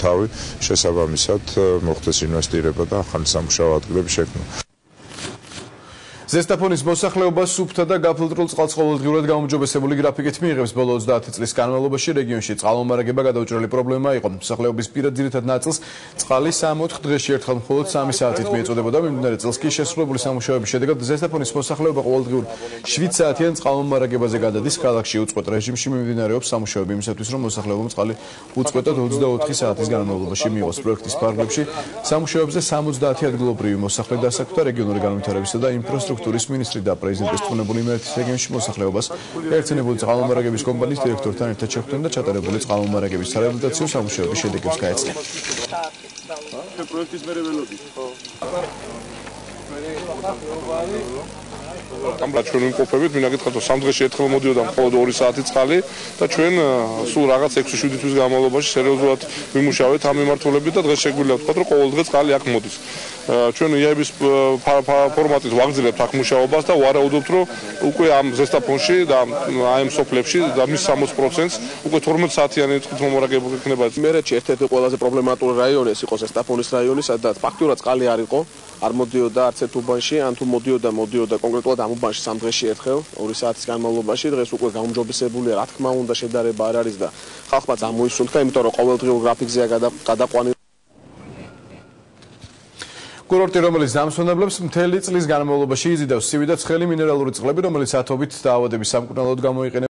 თავი, შესაბამისად მოხდეს ინვესტირება და ახალი სამუშაო ადგილების შექმნა. ზესტაფონის მოსახლეობას სუფთა და გაფილტრულ წყალს ყოველდღიურად გაუმჯობესებული გრაფიკით მიიღებს. ბოლო 30 წლის განმავლობაში რეგიონში წყალმომარაგება გადაუჭრელი პრობლემა იყო. მოსახლეობის ძირითად ნაწილს წყალი 3-4 დღეში ერთხელ მხოლოდ 3 საათით მიეწოდებოდა. მიმდინარე წელს კი შესრულებული სამუშაოების შედეგად ზესტაფონის მოსახლეობა ყოველდღიურ 7 საათიან წყალმომარაგებაზე გადადის. ქალაქში უწყვეტ რეჟიმში მიმდინარეობს სამუშაოები იმისათვის, რომ მოსახლეობამ წყალი უწყვეტად 24 საათის განმავლობაში მიიღოს. პროექტის ფარგლებში სამუშაოებზე 70 ადგილობრივი მოსახლე დასაქმდა. რეგიონული განვითარებისა და ინფრასტრუქტურის მინისტრი და პრეზიდენტის თქმული იმერეთის რეგიონში მოსახლეობას გაერთიანებული წყალმომარაგების კომპანიის დირექტორთან ერთად შეხვდნენ და ჩატარებული წყალმომარაგების სარეაბილიტაციო სამუშაოების შედეგებს გაეცნეს. ჩვენ ვიმყოფებით, მინაგეთქათ, რომ 3 დღეში ერთხელ მოდიოდა მხოლოდ 2 საათი წყალი და ჩვენ სულ რაღაც 6-7 თვის განმავლობაში სერიოზულად ვიმუშავეთ ამ მიმართულებით და დღეს შეგვიძლია ვთქვათ, რომ ყოველ დღე წყალი აქ მოდის. ჩვენ იაიბის ფორმატით ვაგრძელებთ აქ მუშაობას და ვარაუდობთ, რომ უკვე ამ ზესტაფონში და ამ სოფლებში და მის 60%-ს უკვე 12 საათიანი წყალმომარაგება იქნება. იმერეთში ერთ-ერთი ყველაზე პრობლემატური რაიონი ეს იყო ზესტაფონის რაიონი, სადაც ფაქტურად წყალი არ იყო, არ მოდიოდა არც ერთ უბანში, ან თუ მოდიოდა კონკრეტულად ამ უბანში 3 დღეში ერთხელ 2 საათის განმავლობაში. დღეს უკვე გაუმჯობესებულია, რა თქმა უნდა, შედარება არ არის და ხალხმაც ამოისუნთქა, იმიტომ რომ ყოველდღიურ გრაფიკზეა გადაყვანილი. კურორტი, რომელიც დამსვენებლებს მთელი წლის განმავლობაში იზიდავს ცივი და ცხელი მინერალური წყლები, რომელიც ათობით დაავადების სამკურნალოდ გამოიყენება.